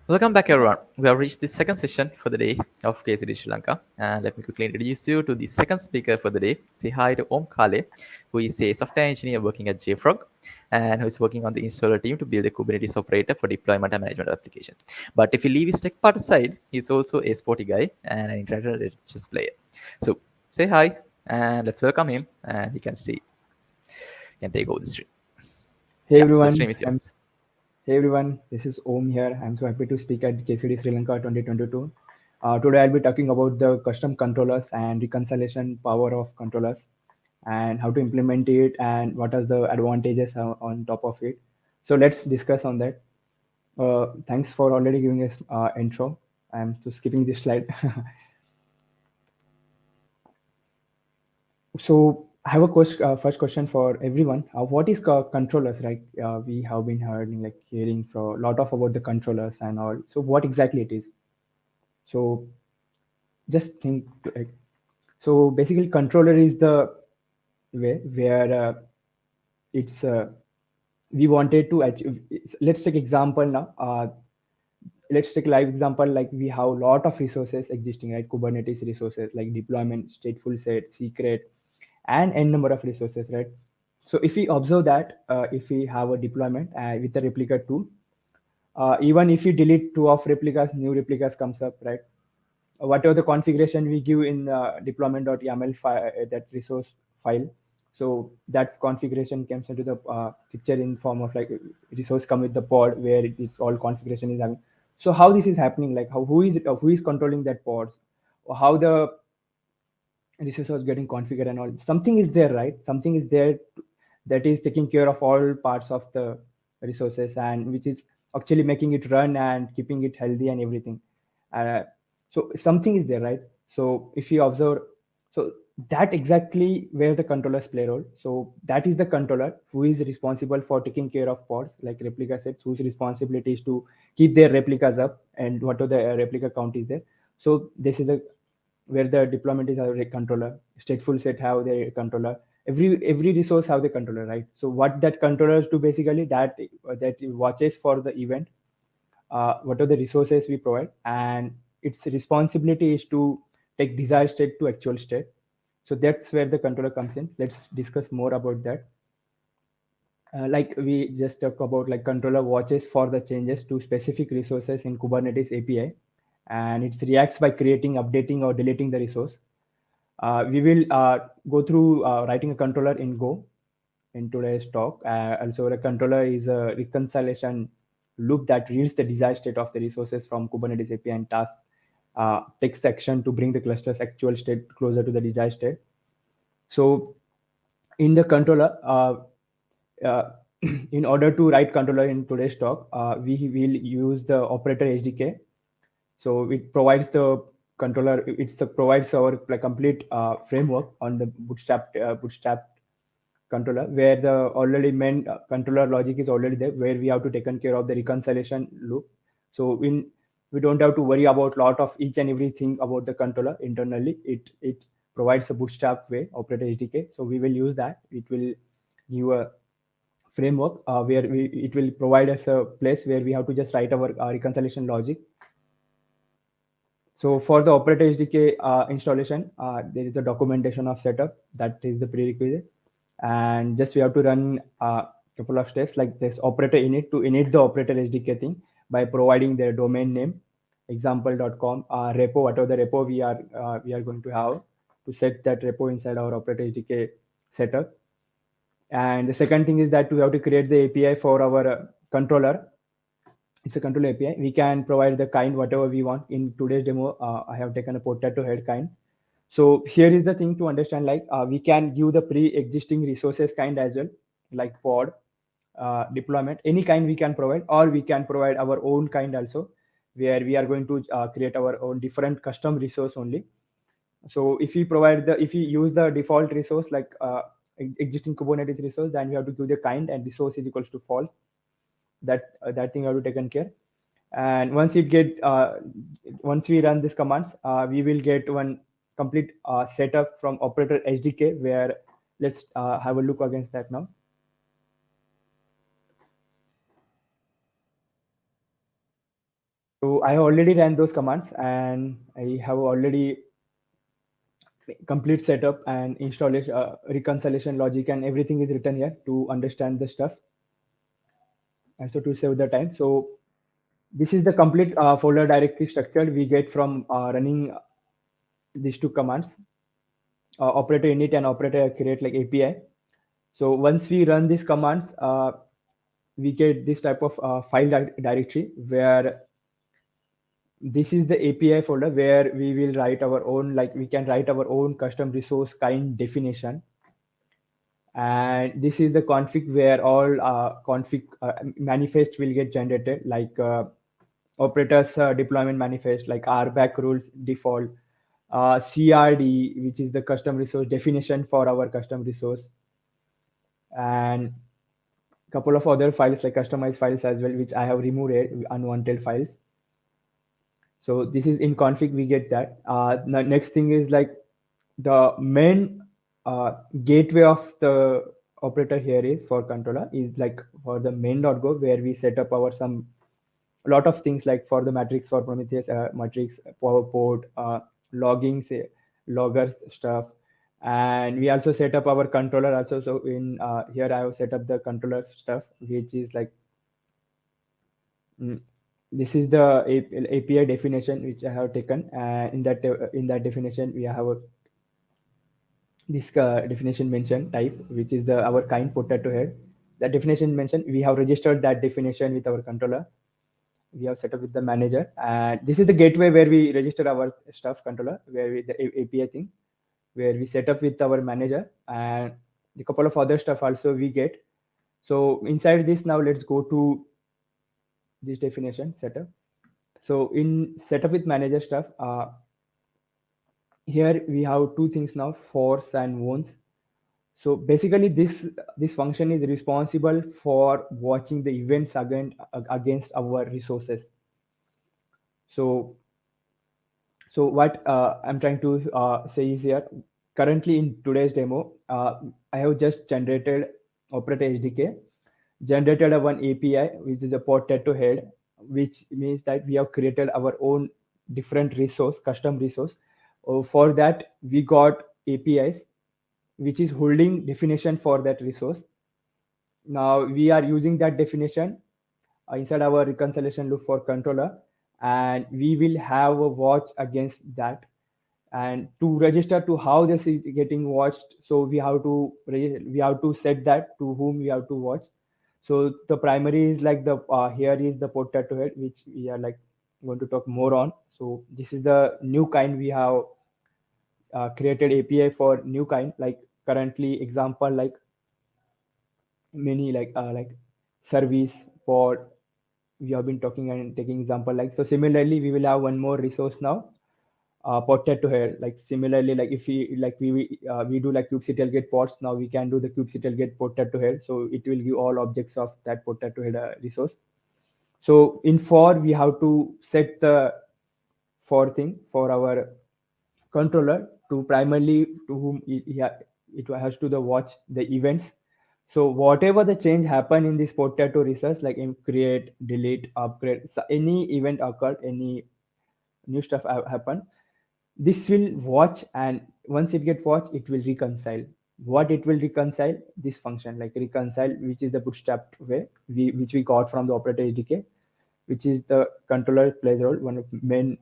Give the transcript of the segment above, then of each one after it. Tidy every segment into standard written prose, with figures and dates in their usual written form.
Welcome back, everyone. We have reached the second session for the day of K8s Sri Lanka. And let me quickly introduce you to the second speaker for the day. Say hi to Oum Kale, who is a software engineer working at JFrog and who is working on the installer team to build a Kubernetes operator for deployment and management applications. But if you leave his tech part aside, he's also a sporty guy and an internet chess player. So say hi and let's welcome him, and he can take over the stream. Hey Yeah, the everyone, stream is I'm yours. hey everyone. This is Om here. I'm so happy to speak at KCD Sri Lanka 2022. Today I'll be talking about the custom controllers and reconciliation power of controllers, and how to implement it, and what are the advantages on top of it. So let's discuss on that. Thanks for already giving us intro. I'm just skipping this slide. So I have a first question for everyone. What is controllers? Right? We have been hearing for a lot of about the controllers and all. So what exactly it is? So just think. So basically, controller is the way where it's we wanted to achieve. Let's take example now. Let's take live example, like we have a lot of resources existing, right? Kubernetes resources like deployment, stateful set, secret, and n number of resources, right? So if we observe that, if we have a deployment with a replica tool, even if we delete two of replicas, new replicas comes up, right? Whatever the configuration we give in deployment.yaml file, that resource file, so that configuration comes into the picture in form of like resource come with the pod where it's all configuration is having. So how this is happening, like how who is controlling that pods, or how the resource was getting configured and all, something is there, right? Something is there that is taking care of all parts of the resources, and which is actually making it run and keeping it healthy and everything. uh, so something is there, right? So if you observe, so that exactly where the controllers play role. So that is the controller who is responsible for taking care of pods like replica sets, whose responsibility is to keep their replicas up and whatever the replica count is there. So this is the where the deployment is a controller, stateful set have the controller, every resource have the controller, right? So what that controllers do basically, that watches for the event, what are the resources we provide, and its responsibility is to take desired state to actual state. So that's where the controller comes in. Let's discuss more about that. Like we just talked about, like controller watches for the changes to specific resources in Kubernetes API, and it reacts by creating, updating, or deleting the resource. We will go through writing a controller in Go in today's talk. Also, the controller is a reconciliation loop that reads the desired state of the resources from Kubernetes API and task takes the action to bring the cluster's actual state closer to the desired state. So in the controller, uh, in order to write controller in today's talk, we will use the Operator Sdk. So it provides the controller, provides our like complete framework on the bootstrap controller, where the already main controller logic is already there, where we have to taken care of the reconciliation loop. So we don't have to worry about lot of each and everything about the controller internally. It provides a bootstrap way, Operator SDK. So we will use that. It will give a framework where it will provide us a place where we have to just write our reconciliation logic. So for the Operator SDK installation, there is a documentation of setup that is the prerequisite, and just we have to run a couple of steps like this operator init to init the Operator SDK thing by providing their domain name, example.com, repo, whatever the repo we are going to have to set that repo inside our Operator SDK setup. And the second thing is that we have to create the API for our controller. It's a control API. We can provide the kind whatever we want. In today's demo, I have taken a potato head kind. So here is the thing to understand, like we can give the pre-existing resources kind as well, like pod, deployment, any kind we can provide, or we can provide our own kind also, where we are going to create our own different custom resource only. So if we use the default resource like existing Kubernetes resource, then we have to give the kind and resource is equals to false. That thing have to taken care. And once we run these commands, we will get one complete setup from Operator SDK, where let's have a look against that now. So I have already ran those commands and I have already complete setup and installation, reconciliation logic and everything is written here to understand the stuff and so to save the time. So this is the complete folder directory structure we get from running these two commands, operator init and operator create like API. So once we run these commands, we get this type of file directory where this is the API folder where we will write our own, like we can write our own custom resource kind definition. And this is the config where all config manifest will get generated, like operators deployment manifest, like RBAC rules default, CRD, which is the custom resource definition for our custom resource, and couple of other files like customized files as well, which I have removed it, unwanted files. So this is in config, we get that. The next thing is like the main gateway of the operator here is for controller is like for the main.go, where we set up our some a lot of things like for the matrix for Prometheus, matrix, power port, logging, say, logger stuff. And we also set up our controller also. So in here I have set up the controller stuff, which is like mm, this is the API definition which I have taken. In that definition, we have this definition mention type, which is the our kind potato head. That definition mention, we have registered that definition with our controller. We have set up with the manager, and this is the gateway where we register our stuff controller, where we the API thing, where we set up with our manager, and a couple of other stuff also we get. So inside this, now let's go to this definition setup. So in setup with manager stuff, here we have two things now, force and wounds. So basically this function is responsible for watching the events against our resources. So what I'm trying to say is here, currently in today's demo, I have just generated Operator Sdk, generated a one API, which is a potato head, which means that we have created our own different resource, custom resource. For that, we got APIs, which is holding definition for that resource. Now we are using that definition inside our reconciliation loop for controller, and we will have a watch against that. And to register to how this is getting watched, so we have to set that to whom we have to watch. So the primary is like the here is the potato head, which we are like going to talk more on. So this is the new kind we have created API for new kind, like currently example like many like service pod, we have been talking and taking example. Like so similarly we will have one more resource now, potato head. Like similarly, like if we do like kubectl get pods, now we can do the kubectl get potato head, so it will give all objects of that potato head resource. So in for, we have to set the for thing for our controller to primarily to whom it has to the watch the events. So whatever the change happen in this potato resource, like in create, delete, upgrade, so any event occurred, any new stuff happen, this will watch, and once it get watched, it will reconcile. What it will reconcile? This function like reconcile, which is the bootstrap way which we got from the operator SDK, which is the controller plays role, one of main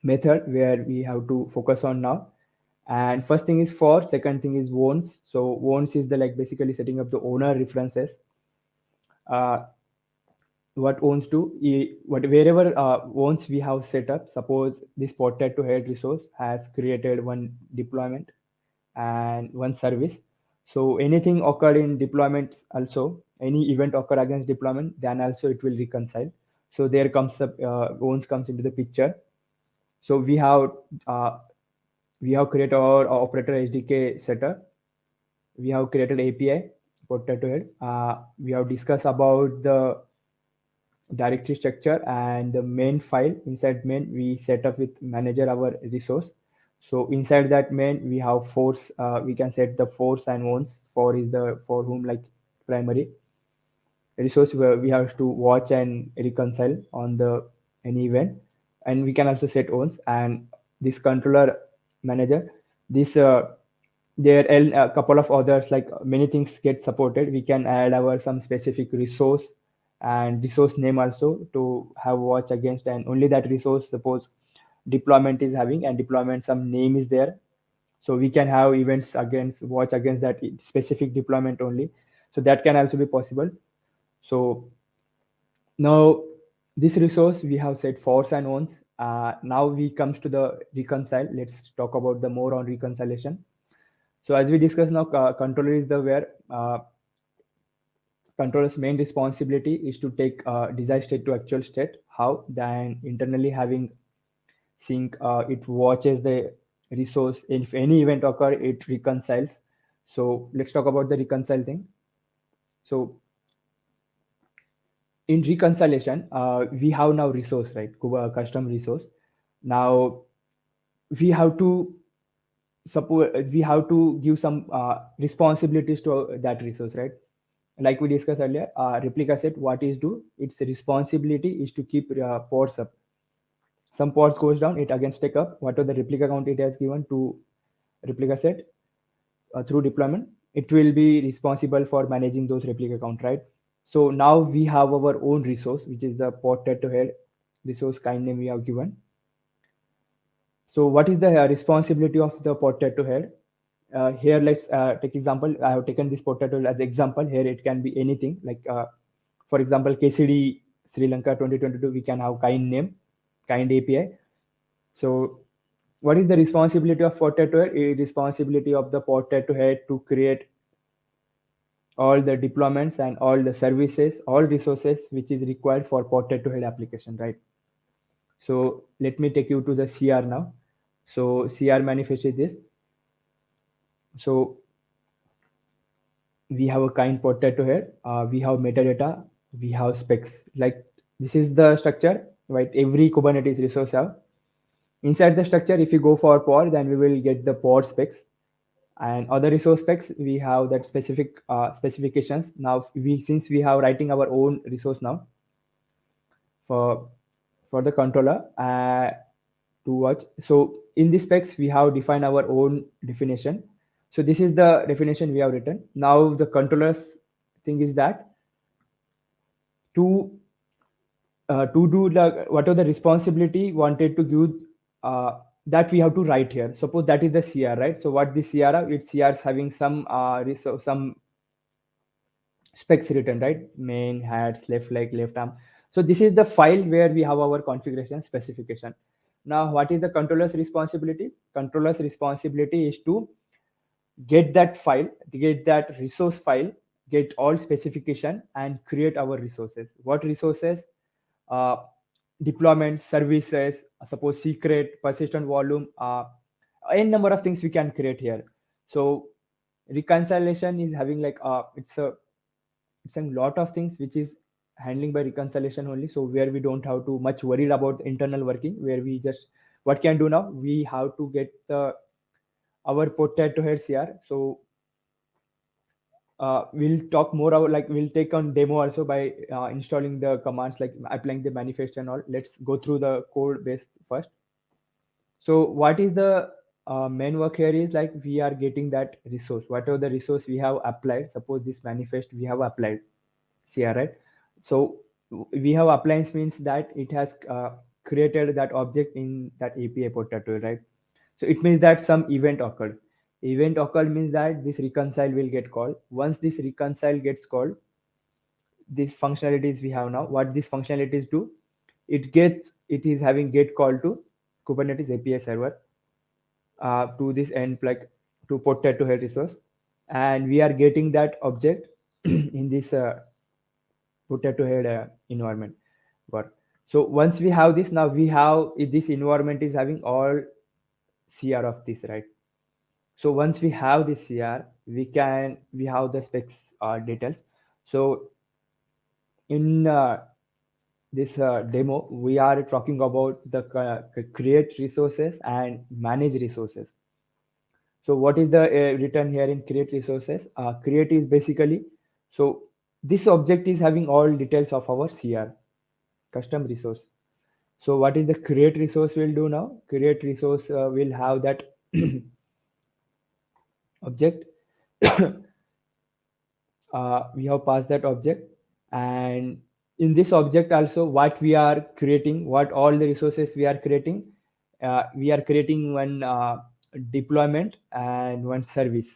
method where we have to focus on now. And first thing is for, second thing is wounds. So wounds is the like basically setting up the owner references. uh, what owns do, what wherever owns we have set up, suppose this potato head resource has created one deployment and one service. So anything occurred in deployments, also any event occur against deployment, then also it will reconcile. So there comes the owns comes into the picture. So uh, we have created our operator SDK setup, we have created API potato head, we have discussed about the directory structure and the main file. Inside main, we set up with manager our resource. So inside that main, we have force, we can set the force and wounds. For is the for whom like primary, resource where we have to watch and reconcile on the any event, and we can also set owns. And this controller manager, this there are a couple of others, like many things get supported. We can add our some specific resource and resource name also to have watch against, and only that resource, suppose deployment is having, and deployment some name is there, so we can have events against, watch against that specific deployment only. So that can also be possible. So now this resource we have set force and owns. Now we comes to the reconcile. Let's talk about the more on reconciliation. So as we discussed now, controller is the where controller's main responsibility is to take desired state to actual state. How? Then internally having sync, it watches the resource. If any event occur, it reconciles. So let's talk about the reconcile thing. So in reconciliation, we have now resource, right? Custom resource. Now we have to suppose, we have to give some responsibilities to that resource, right? Like we discussed earlier, replica set what is do, its responsibility is to keep pods up. Some pods goes down, it again take up whatever the replica count it has given to replica set. Through deployment, it will be responsible for managing those replica count, right? So now we have our own resource, which is the potato head resource kind name we have given. So what is the responsibility of the potato head? Here let's take example. I have taken this potato as example. Here it can be anything, like for example KCD Sri Lanka 2022, we can have kind name, kind API. So what is the responsibility of potato head? Responsibility of the potato head to create all the deployments and all the services, all resources which is required for potato head application, right? So let me take you to the CR now. So CR manifest is this. So we have a kind potato head, we have metadata, we have specs. Like this is the structure, right? Every Kubernetes resource have. Inside the structure, if you go for pod, then we will get the pod specs, and other resource specs we have that specific specifications. Now we, since we have writing our own resource now for the controller to watch. So in the specs we have defined our own definition. So this is the definition we have written. Now the controllers thing is that to do the whatever the responsibility wanted to give, that we have to write here. Suppose that is the CR, right? So what the CR are, it's CRs having some some specs written, right? Main, hats, left leg, left arm. So this is the file where we have our configuration specification. Now what is the controller's responsibility? Controller's responsibility is to get that file, get that resource file, get all specification and create our resources. What resources? uh, Deployment services, suppose secret, persistent volume, n number of things we can create here. So reconciliation is having like it's a lot of things which is handling by reconciliation only. So where we don't have to much worried about the internal working, where we just what can do now, we have to get the our potato heads here. So we'll talk more about, like we'll take on demo also by installing the commands, like applying the manifest and all. Let's go through the code base first. So what is the main work here is like we are getting that resource, whatever the resource we have applied. Suppose this manifest we have applied CR, right? So we have appliance means that it has created that object in that API potato, right? So it means that some event occurred. Event occurred means that this reconcile will get called. Once this reconcile gets called, these functionalities we have now, what these functionalities do, it is having get call to Kubernetes API server, to this end, like to potato head resource, and we are getting that object in this potato head environment work. So once we have this, now we have this environment is having all CR of this, right? So once we have this CR, we have the specs details. So in this demo, we are talking about the create resources and manage resources. So what is the written here in create resources? Create is basically, so This object is having all details of our CR, custom resource. So what is the create resource will do now? Create resource will have that object. We have passed that object, and in this object also what we are creating, what all the resources we are creating one deployment and one service.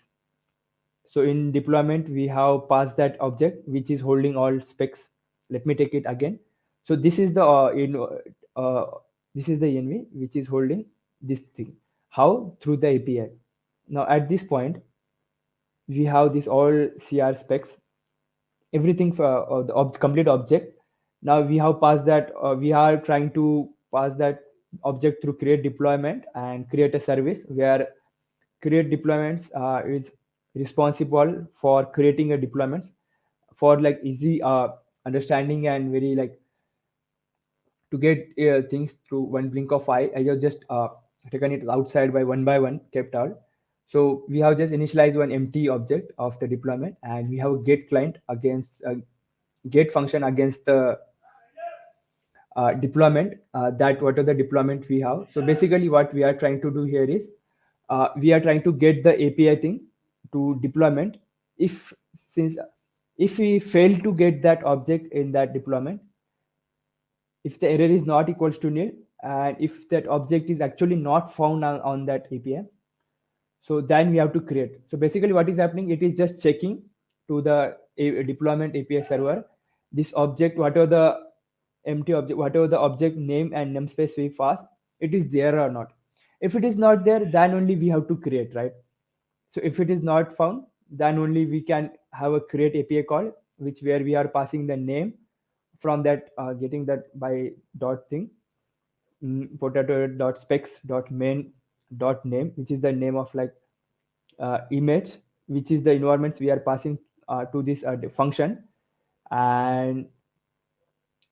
So in deployment we have passed that object which is holding all specs. Let me take it again. So this is the uh, this is the env which is holding this thing. How? Through the API. Now at this point we have this all CR specs, everything for the complete object. Now we have passed that, we are trying to pass that object through create deployment and create a service where create deployments is responsible for creating a deployments for like easy understanding and very like to get things through one blink of eye. I have just taken it outside by one kept all. So we have just initialized one empty object of the deployment, and we have a get client against get function against the deployment, that what are the deployment we have. So basically what we are trying to do here is we are trying to get the API thing to deployment. If since if we fail to get that object in that deployment, if the error is not equals to nil, and if that object is actually not found on that API, so then we have to create. So basically what is happening, it is just checking to the deployment API server, this object, whatever the empty object, whatever the object name and namespace we pass, it is there or not. If it is not there, then only we have to create, right? So if it is not found, then only we can have a create API call, which where we are passing the name from that, getting that by dot thing, potato dot specs dot main dot name, which is the name of like image, which is the environments we are passing to this function. And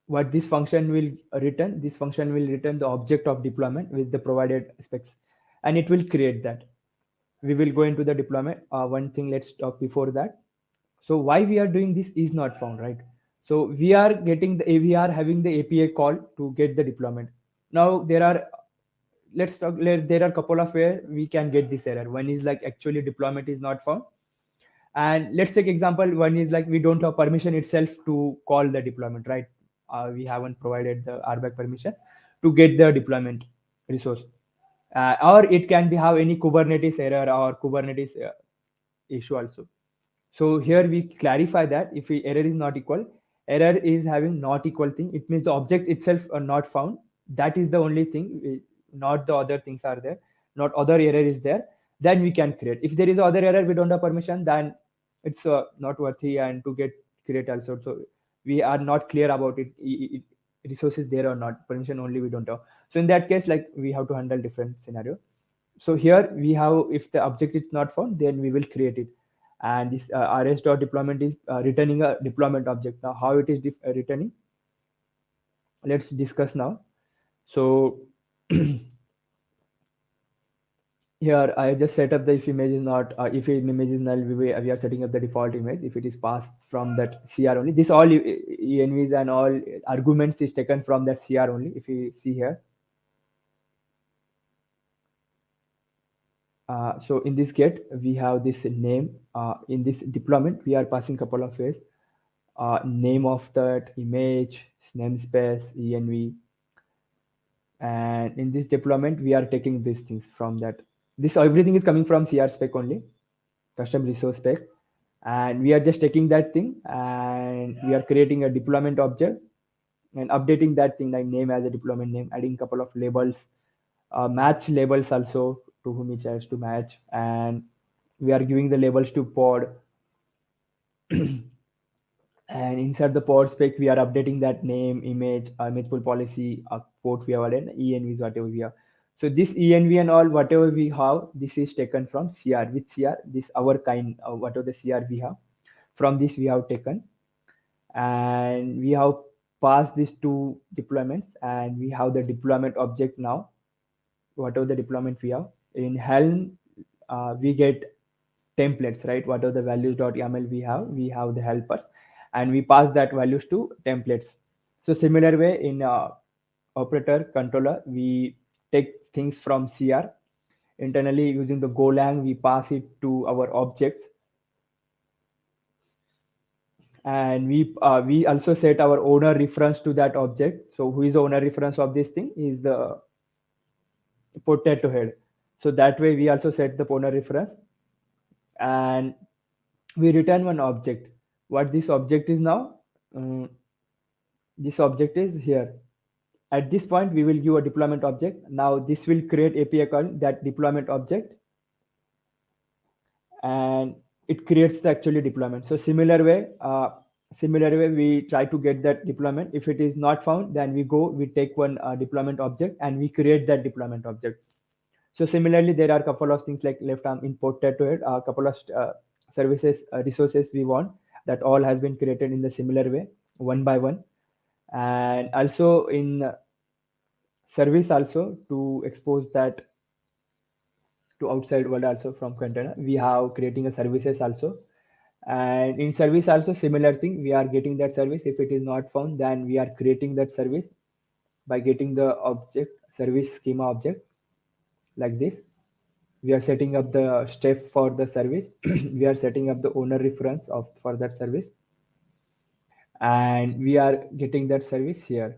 what this function will return, this function will return the object of deployment with the provided specs, and it will create that. We will go into the deployment. One thing, let's talk before that. So why we are doing this is not found, right? So we are getting the, we are having the API call to get the deployment. Now there are, let's talk, there are a couple of where we can get this error. One is like actually deployment is not found, and let's take example, one is like we don't have permission itself to call the deployment, right? We haven't provided the RBAC permissions to get the deployment resource. Or it can be have any Kubernetes error or Kubernetes issue also. So here we clarify that if error is not equal, error is having not equal thing, it means the object itself are not found. That is the only thing, not the other things are there, not other error is there. Then we can create. If there is other error we don't have permission, then it's not worthy and to get create also. So we are not clear about it, resources there or not, permission only we don't have. So in that case, like we have to handle different scenario. So here we have, if the object is not found, then we will create it. And this rs.deployment is returning a deployment object. Now how it is returning, let's discuss now. So here I just set up the, if image is not, if an image is null, we are setting up the default image. If it is passed from that CR only, this all envs and all arguments is taken from that CR only. If you see here, so in this get we have this name. In this deployment we are passing couple of ways, name of that image, namespace, env. And in this deployment we are taking these things from that. This everything is coming from CR spec only, custom resource spec. And we are just taking that thing and we are creating a deployment object and updating that thing, like name as a deployment name, adding couple of labels, match labels also to whom it has to match. And we are giving the labels to pod. And inside the pod spec we are updating that name, image, image pool policy, port we have added, envs whatever we have. So this env and all whatever we have, this is taken from CR. With CR, this our kind, whatever the CR we have, from this we have taken. And we have passed these two deployments, and we have the deployment object now, whatever the deployment we have. In Helm, we get templates, right? What are the values.yaml we have the helpers. and we pass that values to templates. So similar way in operator controller, we take things from CR internally using the Golang, we pass it to our objects, and we also set our owner reference to that object. So who is the owner reference of this thing is the potato head. So that way we also set the owner reference, and we return one object. What this object is now? Um, this object is here. At this point, we will give a deployment object. Now this will create API call that deployment object, and it creates the actually deployment. So similar way, we try to get that deployment. If it is not found, then we take one deployment object and we create that deployment object. So similarly, there are a couple of things like left arm import to it, a couple of services resources we want, that all has been created in the similar way, one by one. And also in service also, to expose that to outside world also from container, we have creating a services also. And in service also similar thing, we are getting that service. If it is not found, then we are creating that service by getting the object service schema object like this. We are setting up the step for the service. We are setting up the owner reference of for that service, and we are getting that service here.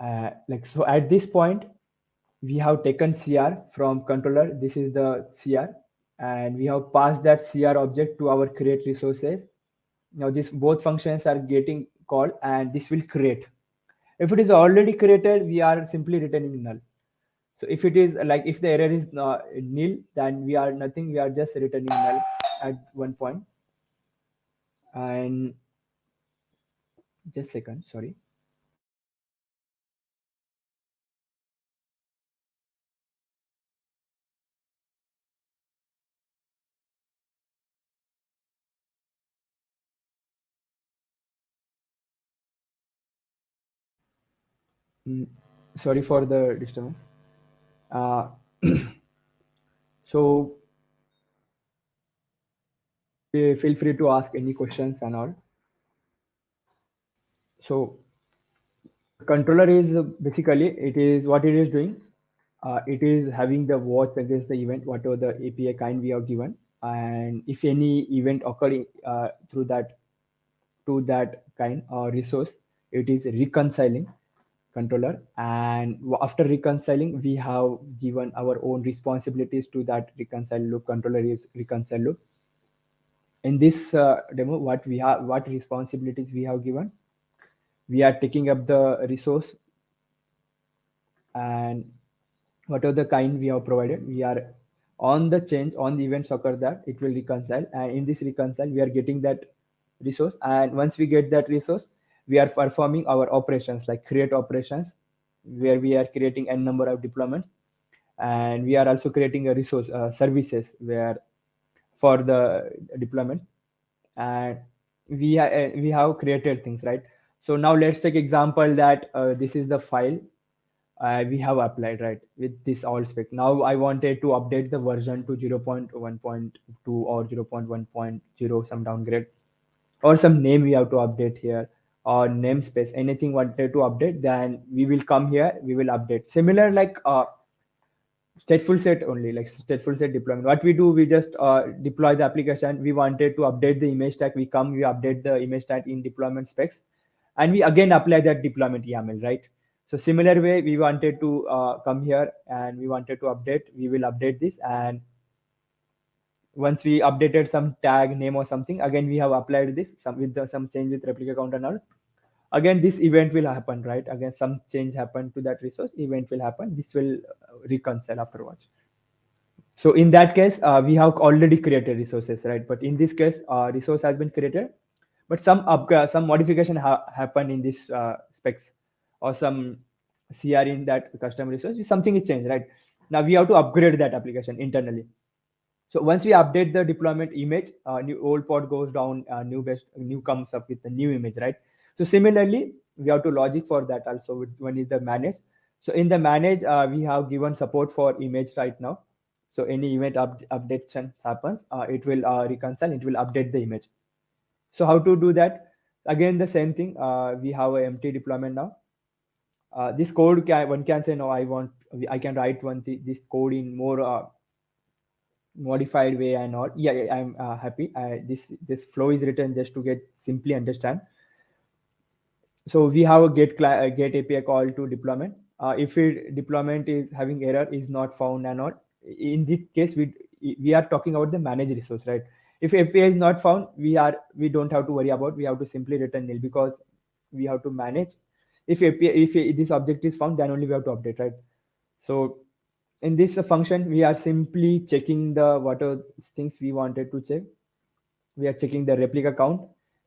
Like so at this point, we have taken CR from controller. This is the CR, and we have passed that CR object to our create resources. Now this both functions are getting called, and this will create. If it is already created, we are simply returning null. So if it is like, if the error is nil, then we are nothing, we are just returning null at one point. And just second, sorry. Mm, Sorry for the disturbance. Uh, so feel free to ask any questions and all. So controller is basically, it is what it is doing. It is having the watch against the event, whatever the API kind we have given, and if any event occurring through that to that kind or resource, it is reconciling controller. And after reconciling, we have given our own responsibilities to that reconcile loop. Controller is reconcile loop. In this demo, what responsibilities we have given, we are taking up the resource, and whatever the kind we have provided, we are on the change on the events occur that it will reconcile, and in this reconcile we are getting that resource. And once we get that resource, we are performing our operations like create operations, where we are creating n number of deployments, and we are also creating a resource services where for the deployments. And we have created things, right? So now let's take example that this is the file we have applied, right, with this all spec. Now I wanted to update the version to 0.1.2 or 0.1.0, some downgrade, or some name we have to update here, or namespace, anything wanted to update, then we will come here, we will update. Similar like stateful set only, like stateful set deployment. What we do, we just deploy the application. We wanted to update the image tag, we come, we update the image tag in deployment specs, and we again apply that deployment YAML, right? So similar way, we wanted to come here and we wanted to update, we will update this. And once we updated some tag name or something, again we have applied this some with some change with replica count and all. Again this event will happen, right? Again some change happen to that resource, event will happen, this will reconcile afterwards. So in that case, we have already created resources, right? But in this case, resource has been created, but some modification happened in this specs, or some CR in that custom resource. Something is changed, right? Now we have to upgrade that application internally. So once we update the deployment image, new old pod goes down, new comes up with the new image, right? So similarly, we have to logic for that also. One is the manage. So in the manage, we have given support for image right now. So any event updation happens, it will reconcile, it will update the image. So how to do that? Again, the same thing. We have an empty deployment now. This code one can say no. I can write this code in more modified way and all. Yeah, yeah, I'm happy. This flow is written just to get simply understand. So we have a get API call to deployment. If it deployment is having error is not found and not, in this case we are talking about the managed resource, right? If API is not found, we don't have to worry about. We have to simply return nil because we have to manage. If API, if this object is found, then only we have to update, right? So in this function, we are simply checking the what are things we wanted to check. We are checking the replica count.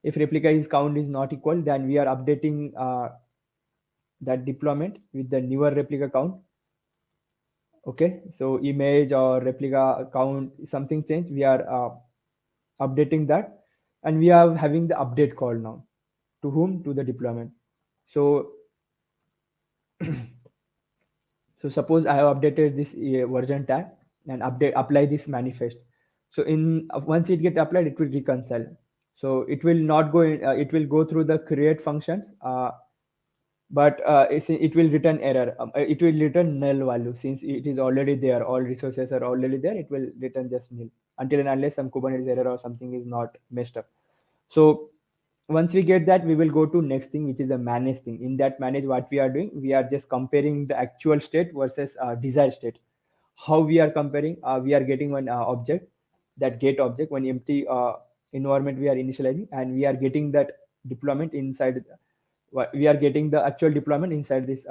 If replica is count is not equal, then we are updating that deployment with the newer replica count. Okay, so image or replica count something change, we are updating that, and we are having the update call now. To whom? To the deployment. So so suppose I have updated this version tag and apply this manifest. So in once it get applied, it will reconcile. So it will not go in, it will go through the create functions, but it will return error. It will return null value since it is already there. All resources are already there. It will return just nil until and unless some Kubernetes error or something is not messed up. So once we get that, we will go to next thing, which is the manage thing. In that manage, what we are doing, we are just comparing the actual state versus desired state. How we are comparing? We are getting one object, that get object, one empty environment we are initializing, and we are getting that deployment inside. We are getting the actual deployment inside this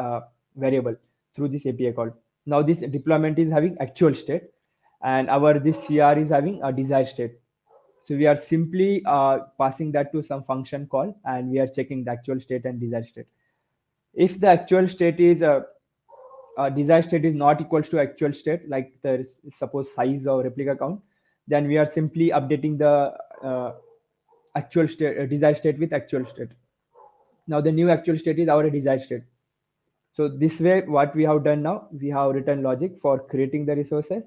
variable through this API call. Now this deployment is having actual state, and our this CR is having a desired state. So we are simply passing that to some function call, and we are checking the actual state and desired state. If the actual state is desired state is not equals to actual state, like the suppose size or replica count, then we are simply updating the actual state desired state with actual state. Now the new actual state is our desired state. So this way, what we have done now, we have written logic for creating the resources,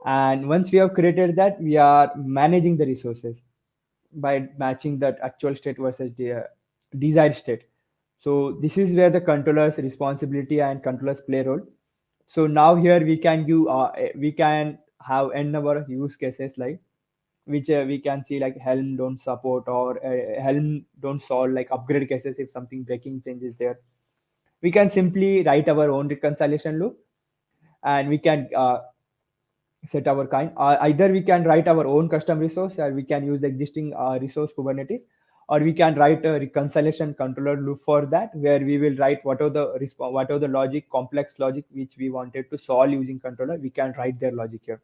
and once we have created that, we are managing the resources by matching that actual state versus the desired state. So this is where the controller's responsibility and controllers play a role. So now here we can have n number of use cases, like which we can see like Helm don't support, or Helm don't solve like upgrade cases if something breaking changes there. We can simply write our own reconciliation loop, and we can set our kind. Either we can write our own custom resource, or we can use the existing resource Kubernetes, or we can write a reconciliation controller loop for that, where we will write what are the logic, complex logic which we wanted to solve using controller. We can write their logic here.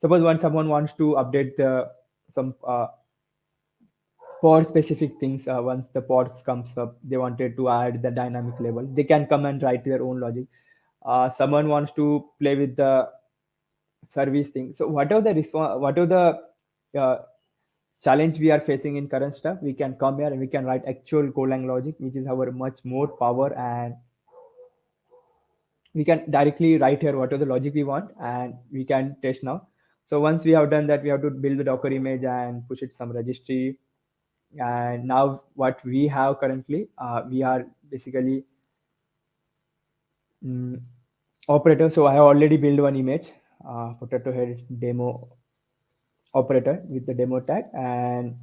Suppose when someone wants to update some pod specific things, once the pods comes up, they wanted to add the dynamic label, they can come and write their own logic. Someone wants to play with the service thing. So whatever the whatever the challenge we are facing in current stuff, we can come here and we can write actual Golang logic, which is our much more power, and we can directly write here whatever the logic we want, and we can test now. So once we have done that, we have to build the Docker image and push it some registry. And now what we have currently, we are basically mm, operator. So I have already built one image, potato head demo operator with the demo tag, and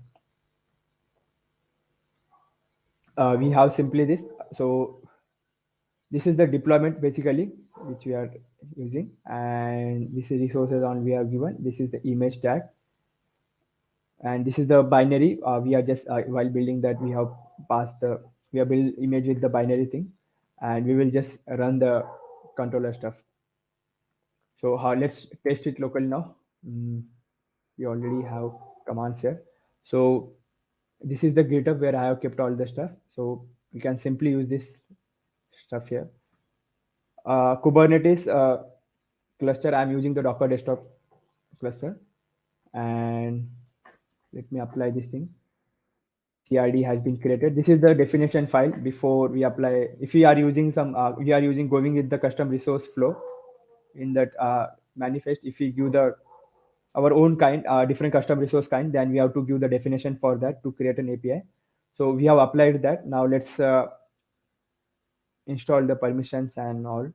we have simply this. So this is the deployment basically which we are using, and this is resources on we have given. This is the image tag, and this is the binary. We are just while building that, we have passed the we have built image with the binary thing, and we will just run the controller stuff. So let's test it locally now. We already have commands here. So this is the GitHub where I have kept all the stuff. So we can simply use this stuff here. Kubernetes cluster, I'm using the Docker desktop cluster, and let me apply this thing. CRD has been created. This is the definition file before we apply. If we are using we are using going with the custom resource flow in that manifest. If we give the our own kind, different custom resource kind, then we have to give the definition for that to create an API. So we have applied that. Now let's install the permissions and all,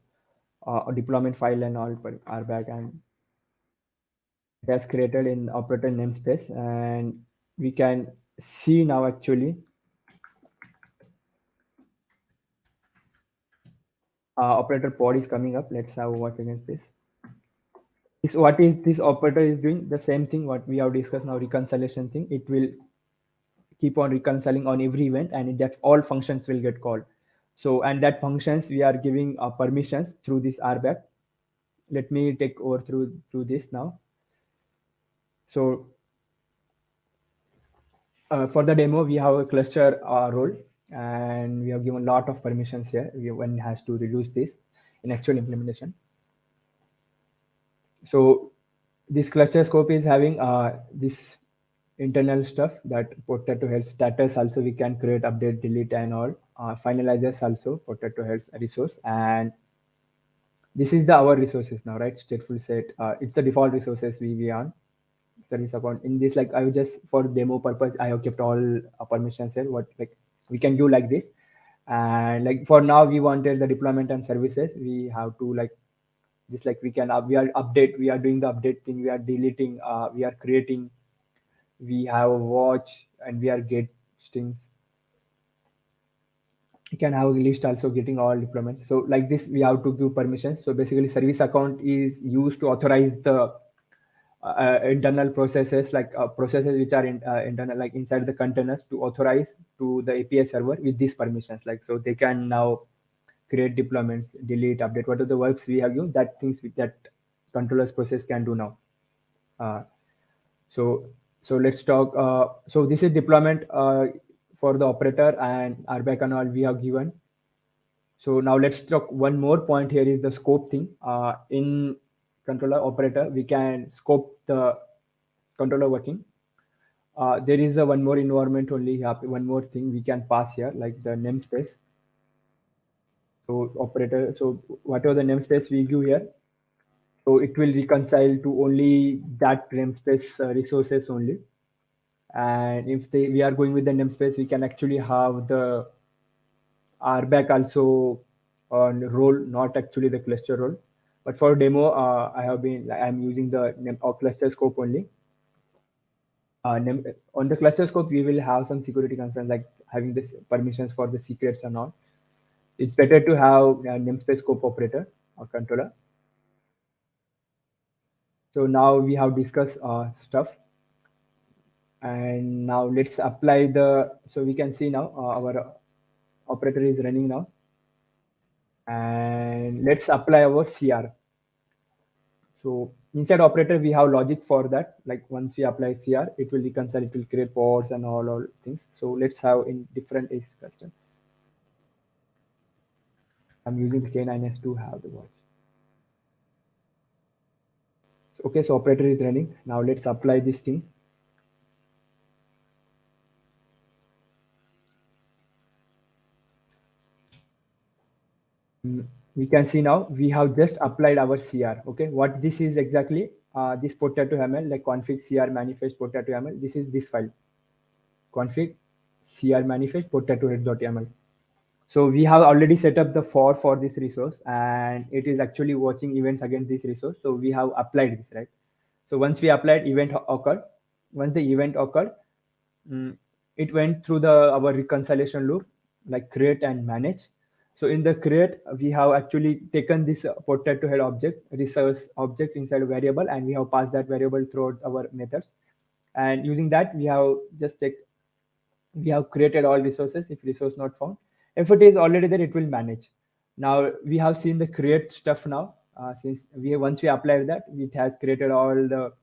deployment file and all RBAC, and that's created in operator namespace. And we can see now actually operator pod is coming up. Let's have a watch against this. It's what is this operator is doing the same thing what we have discussed now, reconciliation thing. It will keep on reconciling on every event, and that all functions will get called. So, and that functions we are giving permissions through this RBAC. Let me take over through this now. So for the demo, we have a cluster role, and we have given a lot of permissions here. One has to reduce this in actual implementation. So this cluster scope is having this internal stuff, that potato head status. Also, we can create, update, delete, and all. Finalizers also potato heads resource, and this is the our resources now, right? Stateful set. It's the default resources we on service account. In this, like I would just for demo purpose, I have kept all permissions here. What like we can do like this, and like for now we wanted the deployment and services. We have to like just like we can we are update. We are doing the update thing. We are deleting. We are creating. We have a watch, and we are get strings. You can have a list also getting all deployments. So like this, we have to give permissions. So basically, service account is used to authorize the internal processes, like processes which are internal, like inside the containers, to authorize to the API server with these permissions. Like so, they can now create deployments, delete, update, what are the works we have used, that things with that controllers process can do now. Uh, so so let's talk. So this is deployment for the operator and RBAC and all we have given. So now let's talk one more point here is the scope thing. In controller operator, we can scope the controller working. There is a one more environment only, one more thing we can pass here, like the namespace. So operator, so whatever the namespace we give here, so it will reconcile to only that namespace resources only. And if we are going with the namespace, we can actually have the RBAC also on role, not actually the cluster role. But for demo, I'm using the name or cluster scope only. On the cluster scope, we will have some security concerns like having this permissions for the secrets and all. It's better to have a namespace scope operator or controller. So now we have discussed stuff, and now let's apply the. So we can see now our operator is running now, and let's apply our CR. So inside operator, we have logic for that. Like once we apply CR, it will reconcile, it will create pods and all things. So let's have in different instructions. I'm using the K8s to have the watch. Okay, so operator is running. Now let's apply this thing. We can see now we have just applied our CR. Okay, what this is exactly, this potato YAML, like config CR manifest potato YAML. This is this file, config CR manifest potato head.yaml. So we have already set up the for this resource, and it is actually watching events against this resource. So we have applied this, right? So once we applied, event occurred. Once the event occurred, it went through our reconciliation loop, like create and manage. So in the create, we have actually taken this potato head object, resource object inside a variable, and we have passed that variable throughout our methods. And using that, we have just we have created all resources. If resource not found, if it is already there, it will manage. Now we have seen the create stuff now. Since once we applied that, it has created all the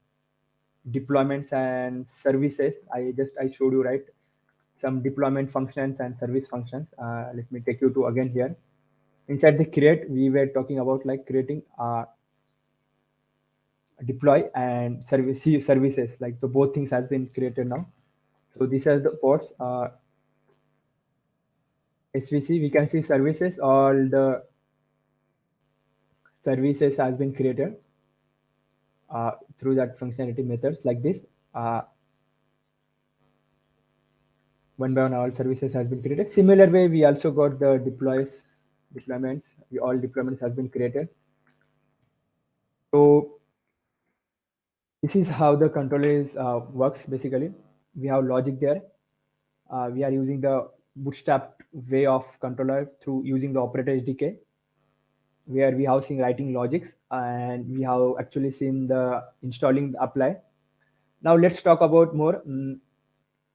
deployments and services. I showed you, right, some deployment functions and service functions. Let me take you to again here. Inside the create, we were talking about like creating deploy and services. Like the both things has been created now. So these are the ports. SVC, we can see services. All the services has been created. through that functionality methods like this. One by one all services has been created. Similar way, we also got the deployments. All deployments has been created. So this is how the controller is works basically. We have logic there. We are using the bootstrapped way of controller through using the operator SDK, where we have seen writing logics and we have actually seen the installing the apply. Now let's talk about more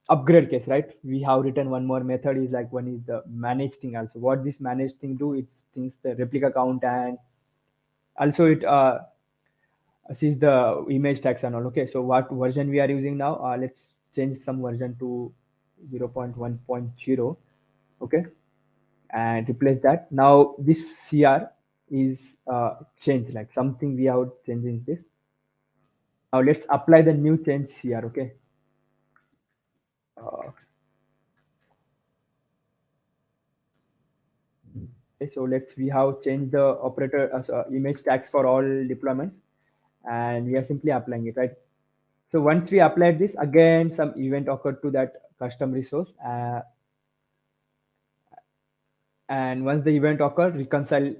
upgrade case, right? We have written one more method is like one is the manage thing also. What this manage thing do, it things the replica count and also it sees the image tags and all. Okay, so what version we are using now? Let's change some version to 0.1.0. Okay, and replace that. Now this CR is changed, like something we have changed in this. Now let's apply the new change CR. Okay. Uh, okay, so we have changed the operator as image tags for all deployments, and we are simply applying it, right? So once we applied this, again some event occurred to that custom resource, and once the event occurred, reconcile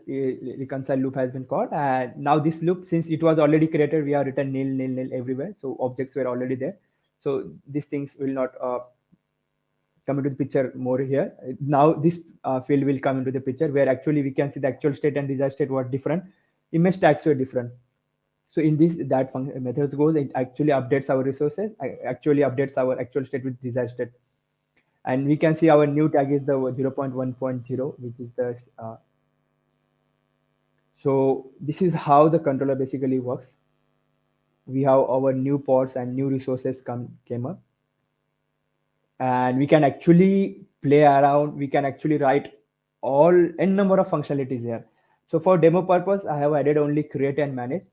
loop has been called, and now this loop, since it was already created, we have written nil nil nil everywhere, so objects were already there, so these things will not come into the picture more here. Now this field will come into the picture, where actually we can see the actual state and desired state were different, image tags were different. So in this that function methods goes, it actually updates our resources, actually updates our actual state with desired state, and we can see our new tag is the 0.1.0, which is the so this is how the controller basically works. We have our new pods and new resources came up, and we can actually play around. We can actually write all n number of functionalities here. So for demo purpose, I have added only create and manage.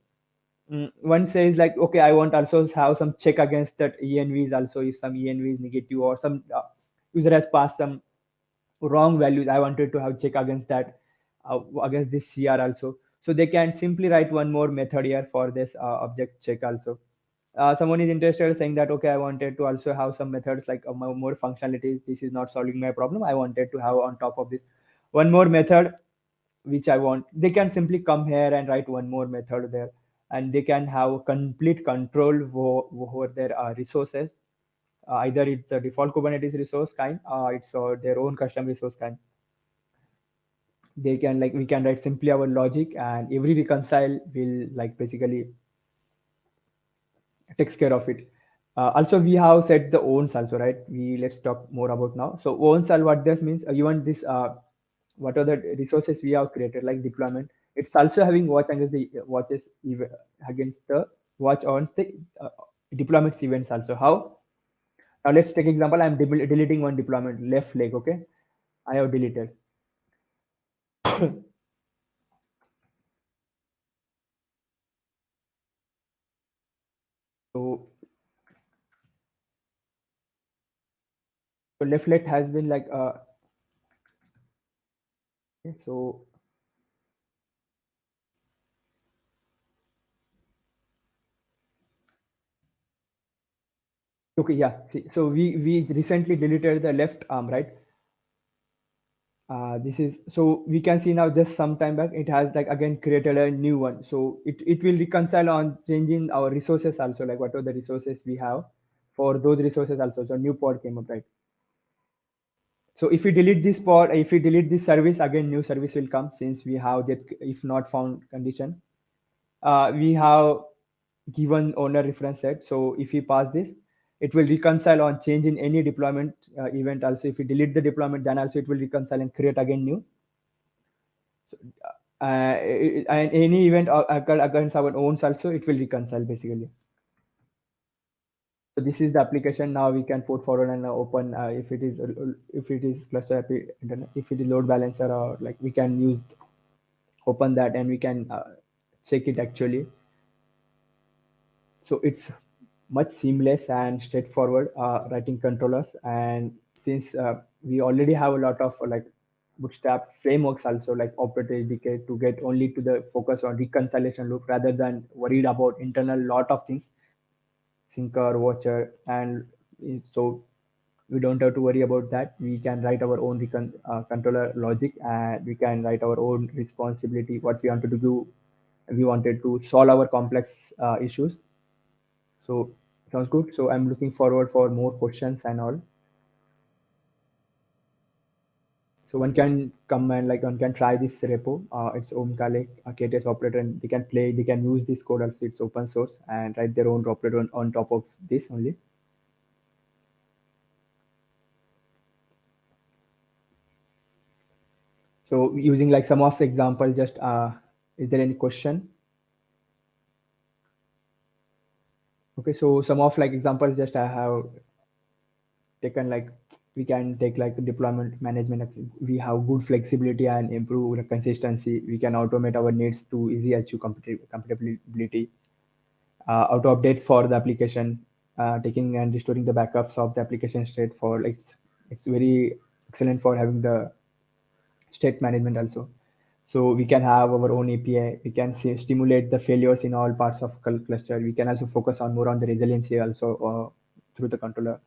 One says like, okay, I want also have some check against that envs also, if some env is negative or some user has passed some wrong values, I wanted to have check against that, against this CR also. So they can simply write one more method here for this object check also. Someone is interested saying that, okay, I wanted to also have some methods like more functionalities, this is not solving my problem, I wanted to have on top of this one more method which I want. They can simply come here and write one more method there, and they can have complete control over their resources. Either it's a default Kubernetes resource kind, it's their own custom resource kind. They can, like, we can write simply our logic, and every reconcile will like basically takes care of it. Also we have set the owns also, right? We let's talk more about now. So owns are what this means. You want this what are the resources we have created like deployment, it's also having watch against the watches against the watch on the deployments events also. How? Now let's take example, I'm deleting one deployment left leg. Okay, I have deleted. So left leg has been like okay, so okay, yeah, see, so we recently deleted the left arm, right? This is, so we can see now just some time back it has like again created a new one, so it will reconcile on changing our resources also, like what are the resources we have for those resources also. So new pod came up, right? So if we delete this pod, if we delete this service, again new service will come, since we have that if not found condition. We have given owner reference set, so if we pass this, it will reconcile on change in any deployment event also. If we delete the deployment, then also it will reconcile and create again new. And any event occurred against our owns also, it will reconcile basically. So this is the application. Now we can put forward and open if it is cluster happy internet, if it is load balancer, or like we can use open that and we can check it actually. So it's much seamless and straightforward writing controllers. And since we already have a lot of like bootstrap frameworks also like Operator Sdk to get only to the focus on reconciliation loop rather than worried about internal lot of things, syncer, watcher, and so we don't have to worry about that. We can write our own controller logic, and we can write our own responsibility, what we wanted to do. We wanted to solve our complex issues. So sounds good. So I'm looking forward for more questions and all. So one can come and like one can try this repo. It's Oum Kale, K8s operator, and they can use this code also. It's open source and write their own operator on top of this only. So using like some of the example, just is there any question? Okay, so some of like examples just I have taken like we can take like deployment management. We have good flexibility and improve the consistency. We can automate our needs to easy achieve compatibility. Auto updates for the application, taking and restoring the backups of the application state for like it's very excellent for having the state management also. So we can have our own API. We can stimulate the failures in all parts of cluster. We can also focus on more on the resiliency also through the controller.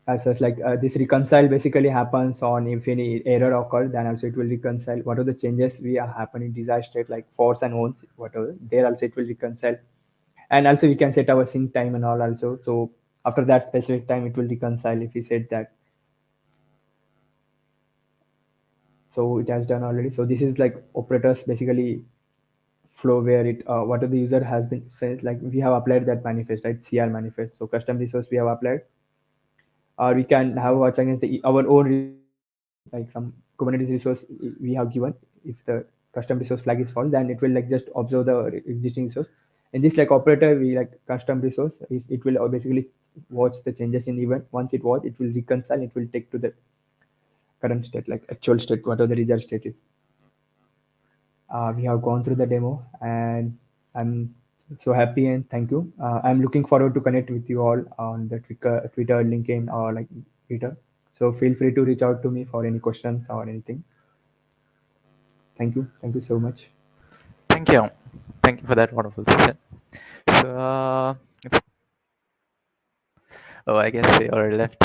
As such, like this reconcile basically happens on if any error occurred, then also it will reconcile what are the changes we are happening desired state like force and owns whatever. There also it will reconcile, and also we can set our sync time and all also. So after that specific time, it will reconcile if we set that. So it has done already. So this is like operators basically flow where it whatever the user has been said, like we have applied that manifest, right? CR manifest. So custom resource we have applied, or we can have watch against our own like some Kubernetes resource we have given. If the custom resource flag is false, then it will like just observe the existing resource. In this like operator, we like custom resource, it will basically watch the changes in event. Once it watch, it will reconcile, it will take to the current state, like actual state, whatever the result state is. We have gone through the demo, and I'm so happy and thank you. I'm looking forward to connect with you all on the Twitter, LinkedIn, or like Twitter. So feel free to reach out to me for any questions or anything. Thank you. Thank you so much. Thank you. Thank you for that wonderful session. So, oh, I guess we already left.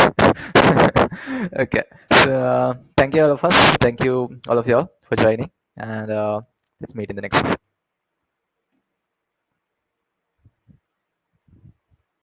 Okay. So, thank you all of us. Thank you all of y'all for joining, and let's meet in the next session.